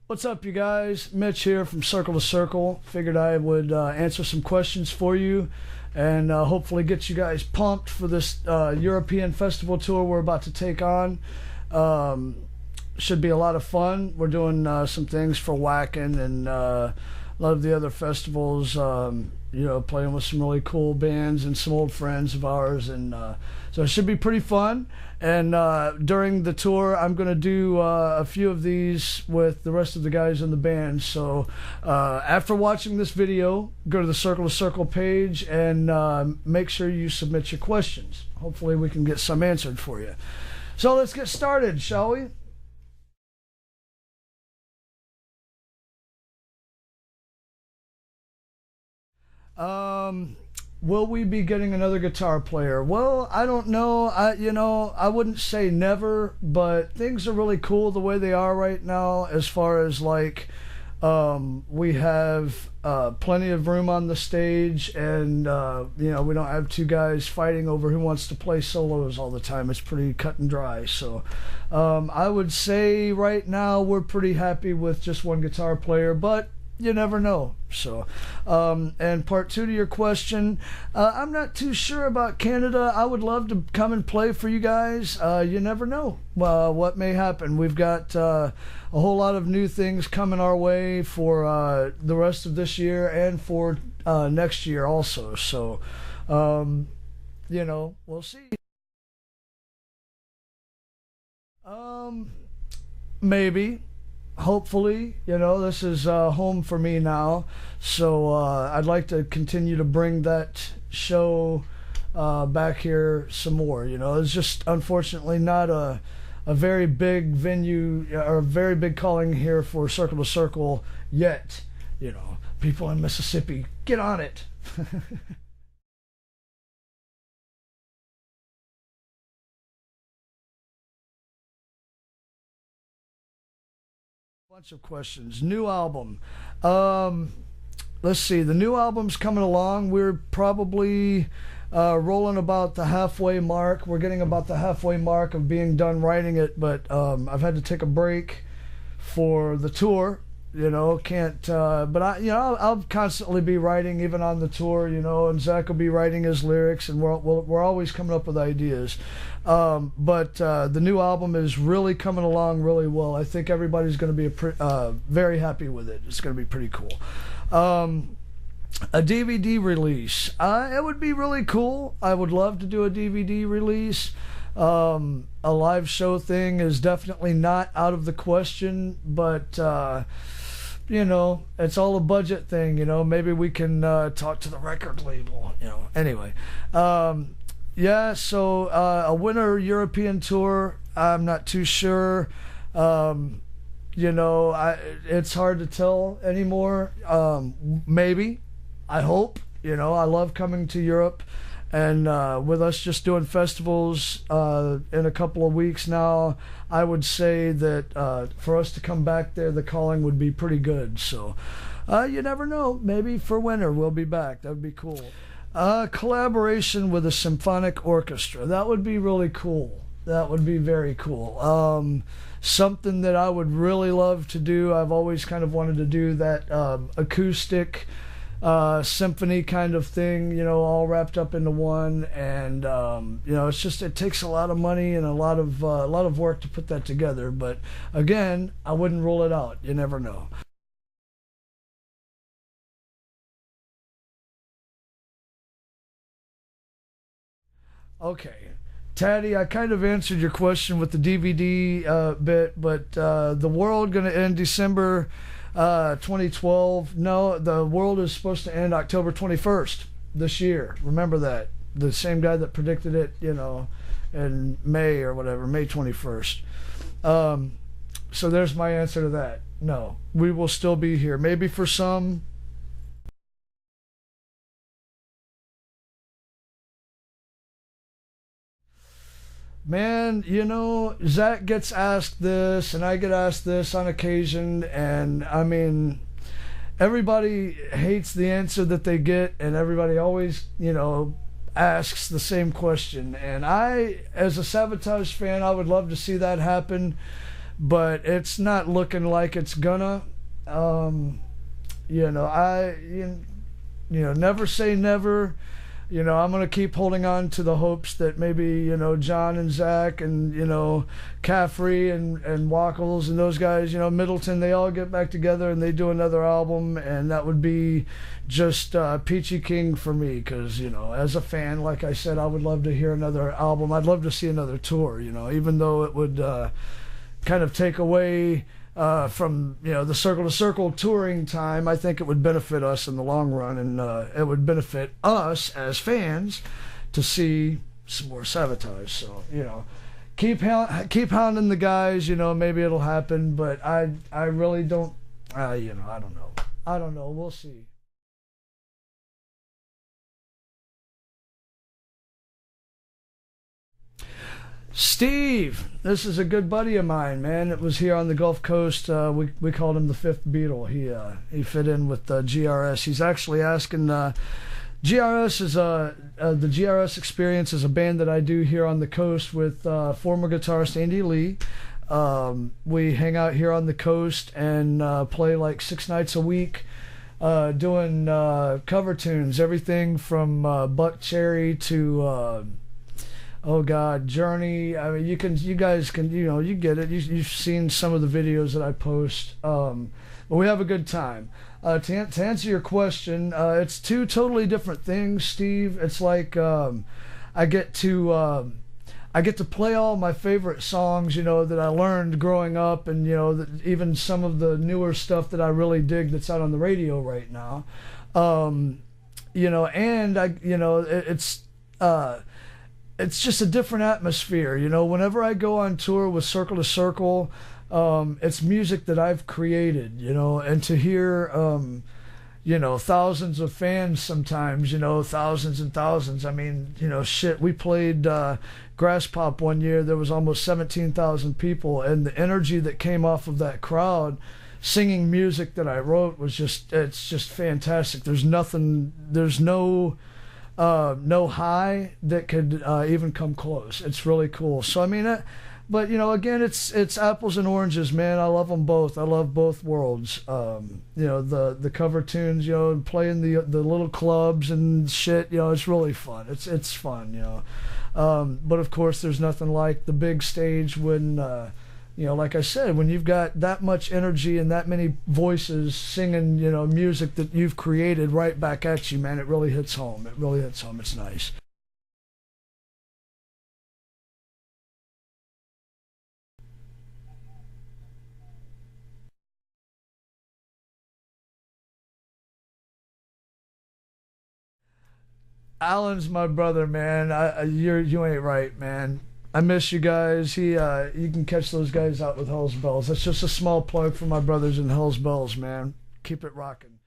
What's up, you guys? Mitch here from Circle to Circle. Figured I would answer some questions for you and hopefully get you guys pumped for this European festival tour we're about to take on. Should be a lot of fun. We're doing some things for Whackin' and a lot of the other festivals, playing with some really cool bands and some old friends of ours. And so it should be pretty fun. And during the tour, I'm going to do a few of these with the rest of the guys in the band. So after watching this video, go to the Circle to Circle page and make sure you submit your questions. Hopefully we can get some answered for you. So let's get started, shall we? Will we be getting another guitar player? Well, I don't know. I wouldn't say never, but things are really cool the way they are right now, as far as like we have plenty of room on the stage, and we don't have two guys fighting over who wants to play solos all the time. It's pretty cut and dry. So I would say right now we're pretty happy with just one guitar player, but you never know. So and part two to your question, I'm not too sure about Canada. I would love to come and play for you guys. You never know what may happen. We've got a whole lot of new things coming our way for the rest of this year and for next year also. So we'll see. Maybe. Hopefully, this is home for me now, so I'd like to continue to bring that show back here some more. It's just unfortunately not a very big venue or a very big calling here for Circle to Circle yet. People in Mississippi, get on it. Bunch of questions. New album. Let's see. The new album's coming along. We're probably rolling about the halfway mark. We're getting about the halfway mark of being done writing it, but I've had to take a break for the tour. Can't. But I'll constantly be writing, even on the tour. And Zach will be writing his lyrics, and we're always coming up with ideas. But the new album is really coming along really well. I think everybody's going to be very happy with it. It's going to be pretty cool. A DVD release. It would be really cool. I would love to do a DVD release. A live show thing is definitely not out of the question, but it's all a budget thing. Maybe we can talk to the record label. Anyway. Yeah, so a winter European tour, I'm not too sure. It's hard to tell anymore. Maybe. I hope. I love coming to Europe. And with us just doing festivals in a couple of weeks now, I would say that for us to come back there, the calling would be pretty good. So you never know. Maybe for winter we'll be back. That would be cool. Collaboration with a symphonic orchestra. That would be really cool. That would be very cool. Something that I would really love to do. I've always kind of wanted to do that acoustic symphony kind of thing, all wrapped up into one. And it takes a lot of money and a lot of work to put that together. But again, I wouldn't rule it out. You never know. Okay, Taddy, I kind of answered your question with the DVD bit, but the world going to end December 2012. No, the world is supposed to end October 21st this year. Remember that. The same guy that predicted it, in May or whatever, May 21st. So there's my answer to that. No, we will still be here. Maybe for some. Man, Zach gets asked this, and I get asked this on occasion, and I mean, everybody hates the answer that they get, and everybody always, asks the same question. And I, as a Sabotage fan, I would love to see that happen, but it's not looking like it's gonna. You know, never say never. You know, I'm going to keep holding on to the hopes that maybe, you know, John and Zach and, you know, Caffrey and Wackles and those guys, you know, Middleton, they all get back together and they do another album, and that would be just Peachy King for me, because, you know, as a fan, like I said, I would love to hear another album. I'd love to see another tour, you know, even though it would kind of take away from, you know, the Circle to Circle touring time. I think it would benefit us in the long run, and it would benefit us as fans to see some more Sabotage. So, you know, keep hounding the guys. You know, maybe it'll happen, but I really don't. You know, I don't know. We'll see. Steve, this is a good buddy of mine, man. It was here on the Gulf Coast. We called him the Fifth Beatle. He fit in with GRS. He's actually asking. GRS is the GRS Experience is a band that I do here on the coast with former guitarist Andy Lee. We hang out here on the coast and play like 6 nights a week, doing cover tunes, everything from Buck Cherry to. Oh God, Journey. I mean, you guys can, you know, you get it. You've seen some of the videos that I post. But we have a good time. To answer your question, it's two totally different things, Steve. It's like I get to play all my favorite songs, you know, that I learned growing up, and you know, even some of the newer stuff that I really dig that's out on the radio right now. You know, and it's just a different atmosphere, you know. Whenever I go on tour with Circle to Circle, it's music that I've created, you know, and to hear, you know, thousands of fans sometimes, you know, thousands and thousands. I mean, you know, shit, we played Grass Pop one year. There was almost 17,000 people, and the energy that came off of that crowd singing music that I wrote was it's just fantastic. There's no high that could even come close. It's really cool. So I mean, but you know, again, it's apples and oranges, man. I love them both. I love both worlds. You know, the cover tunes, you know, playing the little clubs and shit. You know, it's really fun. It's fun, you know. But of course, there's nothing like the big stage when. You know, like I said, when you've got that much energy and that many voices singing, you know, music that you've created right back at you, man, it really hits home. It really hits home. It's nice. Alan's my brother, man. You ain't right, man. I miss you guys. You can catch those guys out with Hell's Bells. That's just a small plug for my brothers in Hell's Bells, man. Keep it rocking.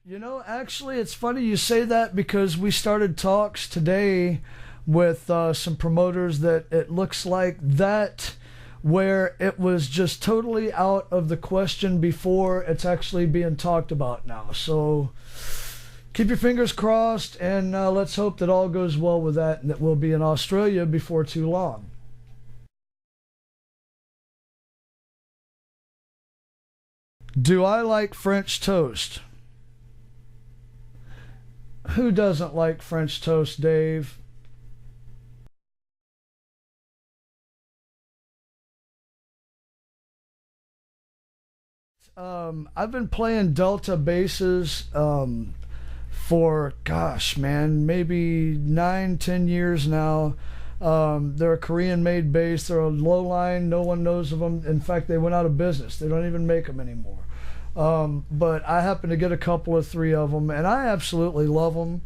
You know, actually, it's funny you say that, because we started talks today with some promoters that it looks like that where it was just totally out of the question before, it's actually being talked about now. So keep your fingers crossed, and let's hope that all goes well with that, and that we'll be in Australia before too long. Do I like French toast? Who doesn't like French toast, Dave? I've been playing Delta basses for, gosh, man, maybe 9, 10 years now. They're a Korean-made bass. They're a low line. No one knows of them. In fact, they went out of business. They don't even make them anymore. But I happen to get a couple or three of them, and I absolutely love them.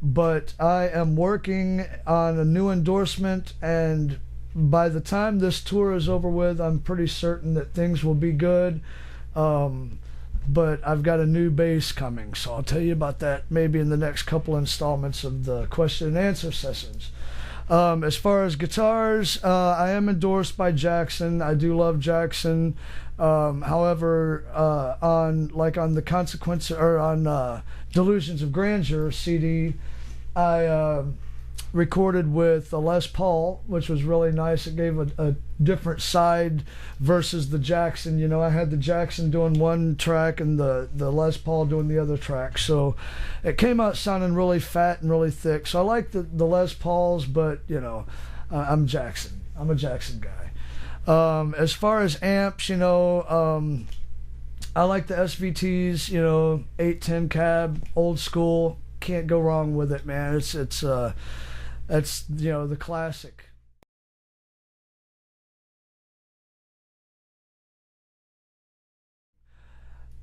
But I am working on a new endorsement, and by the time this tour is over with, I'm pretty certain that things will be good. But I've got a new bass coming, so I'll tell you about that maybe in the next couple installments of the question and answer sessions. As far as guitars, I am endorsed by Jackson. I do love Jackson. However, on the Consequence, or on Delusions of Grandeur CD, I recorded with a Les Paul, which was really nice. It gave a different side versus the Jackson. You know, I had the Jackson doing one track and the Les Paul doing the other track. So it came out sounding really fat and really thick. So I like the Les Pauls, but, you know, I'm Jackson. I'm a Jackson guy. As far as amps, you know, I like the SVTs, you know, 810 cab, old school. Can't go wrong with it, man. It's you know, the classic.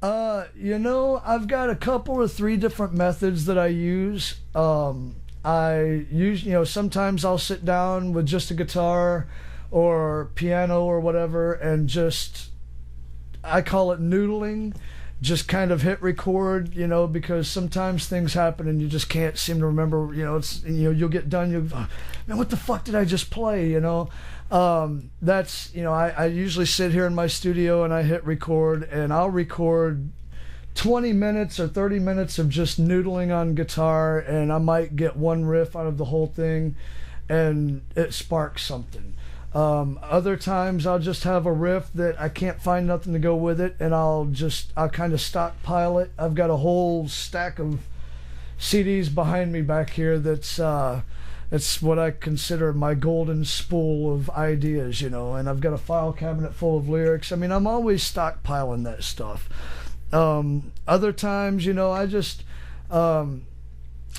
You know, I've got a couple or three different methods that I use. I use, you know, sometimes I'll sit down with just a guitar or piano or whatever and just, I call it noodling, just kind of hit record, you know, because sometimes things happen and you just can't seem to remember, you know, it's, you know, you'll get done, you, oh, man, what the fuck did I just play, you know? That's, you know, I usually sit here in my studio and I hit record, and I'll record 20 minutes or 30 minutes of just noodling on guitar, and I might get one riff out of the whole thing and it sparks something. Other times I'll just have a riff that I can't find nothing to go with it, and I'll kind of stockpile it. I've got a whole stack of CDs behind me back here that's it's what I consider my golden spool of ideas, you know, and I've got a file cabinet full of lyrics. I mean, I'm always stockpiling that stuff. Other times, you know, I just man,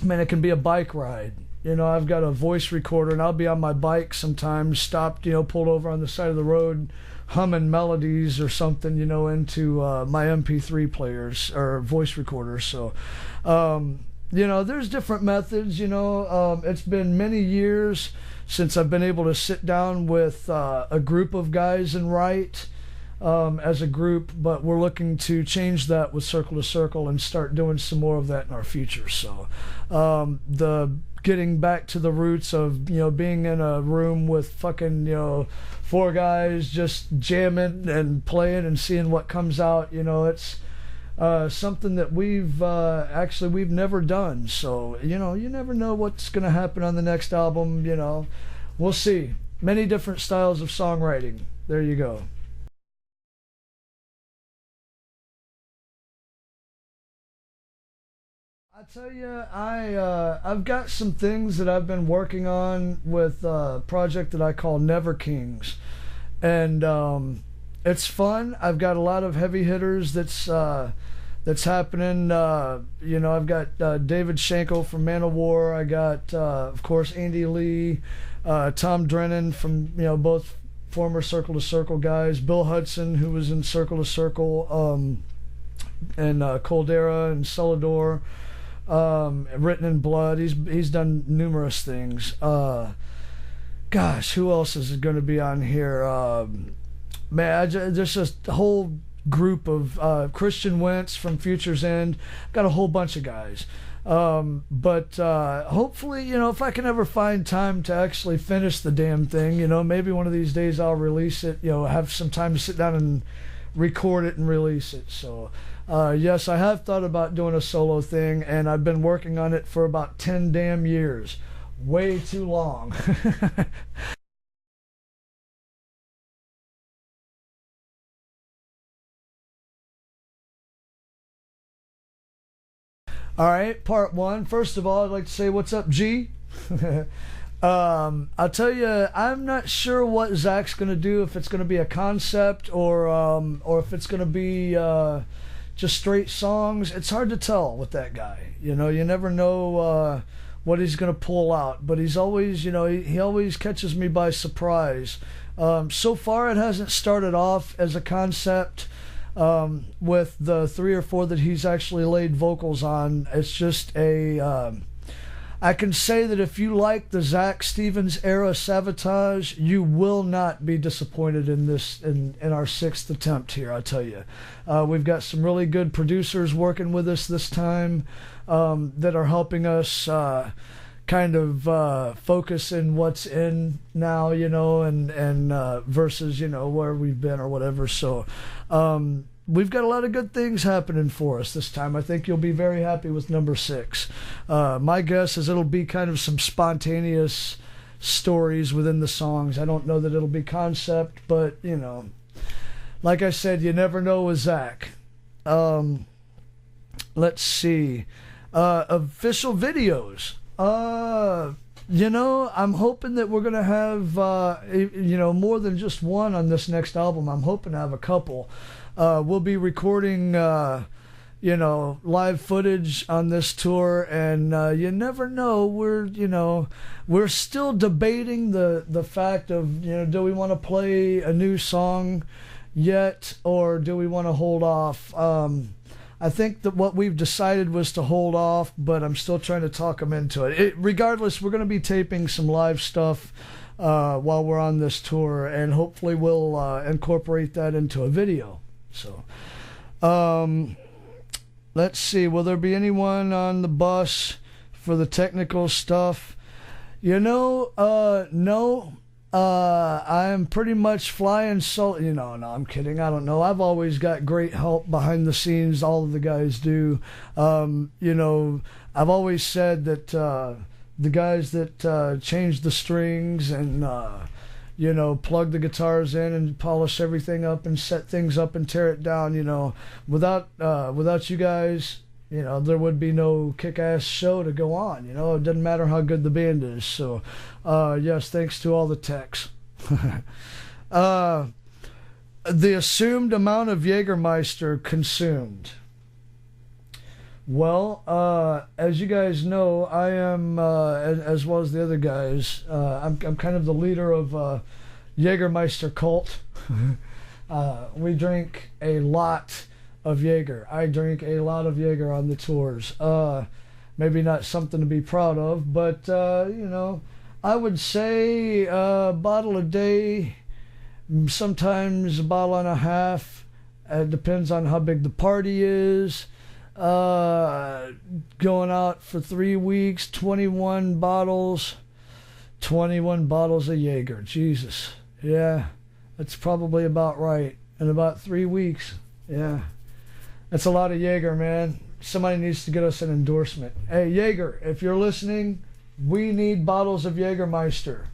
it can be a bike ride. You know, I've got a voice recorder, and I'll be on my bike sometimes, stopped, you know, pulled over on the side of the road, humming melodies or something, you know, into my MP3 players or voice recorders. So, you know, there's different methods, you know. It's been many years since I've been able to sit down with a group of guys and write as a group, but we're looking to change that with Circle to Circle and start doing some more of that in our future. So, the getting back to the roots of, you know, being in a room with fucking, you know, four guys just jamming and playing and seeing what comes out, you know, it's something that we've never done. So, you know, you never know what's going to happen on the next album, you know. We'll see. Many different styles of songwriting. There you go. I tell you, I've got some things that I've been working on with a project that I call Never Kings, and it's fun. I've got a lot of heavy hitters that's happening. You know, I've got David Schenkel from Man of War. I got, of course, Andy Lee, Tom Drennan from, you know, both former Circle to Circle guys. Bill Hudson, who was in Circle to Circle, and Coldera and Celador. Written in Blood. He's done numerous things. Gosh, who else is going to be on here? Man, there's just a whole group of Christian Wentz from Future's End. Got a whole bunch of guys. But hopefully, you know, if I can ever find time to actually finish the damn thing, you know, maybe one of these days I'll release it. You know, have some time to sit down and record it and release it. So. Yes, I have thought about doing a solo thing, and I've been working on it for about 10 damn years. Way too long. All right, part one. First of all, I'd like to say what's up, G. I'll tell you, I'm not sure what Zach's going to do, if it's going to be a concept or if it's going to be just straight songs. It's hard to tell with that guy. You know, you never know what he's going to pull out, but he's always, you know, he always catches me by surprise. So far, it hasn't started off as a concept with the 3 or 4 that he's actually laid vocals on. It's just I can say that if you like the Zach Stevens era Sabotage, you will not be disappointed in this, in our 6th attempt here, I tell you. We've got some really good producers working with us this time that are helping us kind of focus in what's in now, you know, and versus, you know, where we've been or whatever. So we've got a lot of good things happening for us this time. I think you'll be very happy with number 6. My guess is it'll be kind of some spontaneous stories within the songs. I don't know that it'll be concept, but, you know, like I said, you never know with Zach. Let's see. Official videos. You know, I'm hoping that we're going to have, you know, more than just one on this next album. I'm hoping to have a couple. We'll be recording, you know, live footage on this tour, and you never know. We're still debating the fact of, you know, do we want to play a new song yet, or do we want to hold off? I think that what we've decided was to hold off, but I'm still trying to talk them into it. Regardless, we're going to be taping some live stuff while we're on this tour, and hopefully we'll incorporate that into a video. So, let's see. Will there be anyone on the bus for the technical stuff? You know, no. I'm pretty much flying solo. You know, no, I'm kidding. I don't know. I've always got great help behind the scenes. All of the guys do. You know, I've always said that the guys that change the strings and you know, plug the guitars in and polish everything up and set things up and tear it down. You know, without you guys, you know, there would be no kick-ass show to go on. You know, it doesn't matter how good the band is. So, yes, thanks to all the techs. The assumed amount of Jägermeister consumed. Well, as you guys know, I am, as well as the other guys, I'm kind of the leader of Jägermeister cult. We drink a lot of Jaeger. I drink a lot of Jaeger on the tours. Maybe not something to be proud of, but you know, I would say a bottle a day, sometimes a bottle and a half. It depends on how big the party is. Going out for 3 weeks, 21 bottles of Jaeger. Jesus. Yeah, that's probably about right. In about 3 weeks. Yeah. That's a lot of Jaeger, man. Somebody needs to get us an endorsement. Hey, Jaeger, if you're listening, we need bottles of Jägermeister.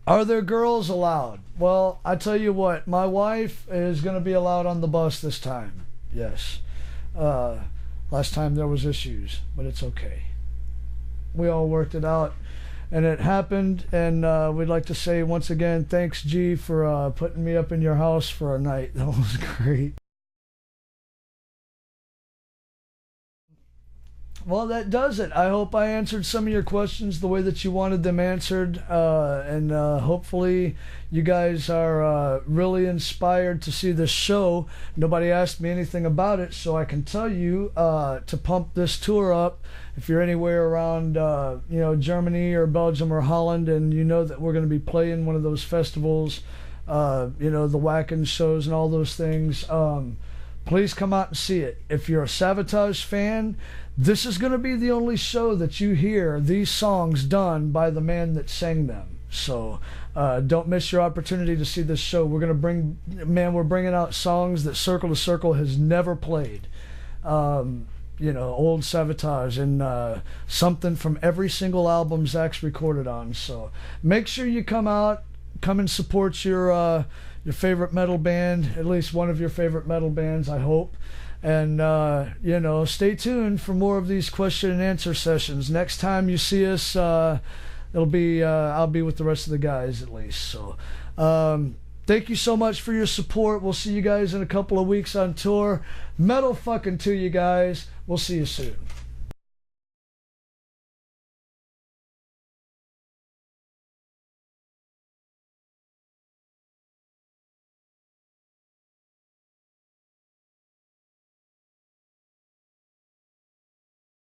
Are there girls allowed? Well, I tell you what, my wife is going to be allowed on the bus this time. Yes. Last time there was issues, but it's okay. We all worked it out. And it happened, and we'd like to say once again, thanks, G, for putting me up in your house for a night. That was great. Well, that does it. I hope I answered some of your questions the way that you wanted them answered, and hopefully you guys are really inspired to see this show. Nobody asked me anything about it, so I can tell you to pump this tour up. If you're anywhere around, you know, Germany or Belgium or Holland, and you know that we're going to be playing one of those festivals, you know, the Whackin' shows and all those things, please come out and see it. If you're a Savatage fan, this is going to be the only show that you hear these songs done by the man that sang them. So don't miss your opportunity to see this show. We're bringing out songs that Circle to Circle has never played. You know, old Savatage, and something from every single album Zach's recorded on. So make sure you come out, come and support your favorite metal band, at least one of your favorite metal bands, I hope. And, you know, stay tuned for more of these question and answer sessions. Next time you see us, it'll be, I'll be with the rest of the guys at least. So, thank you so much for your support. We'll see you guys in a couple of weeks on tour. Metal fucking to you guys. We'll see you soon.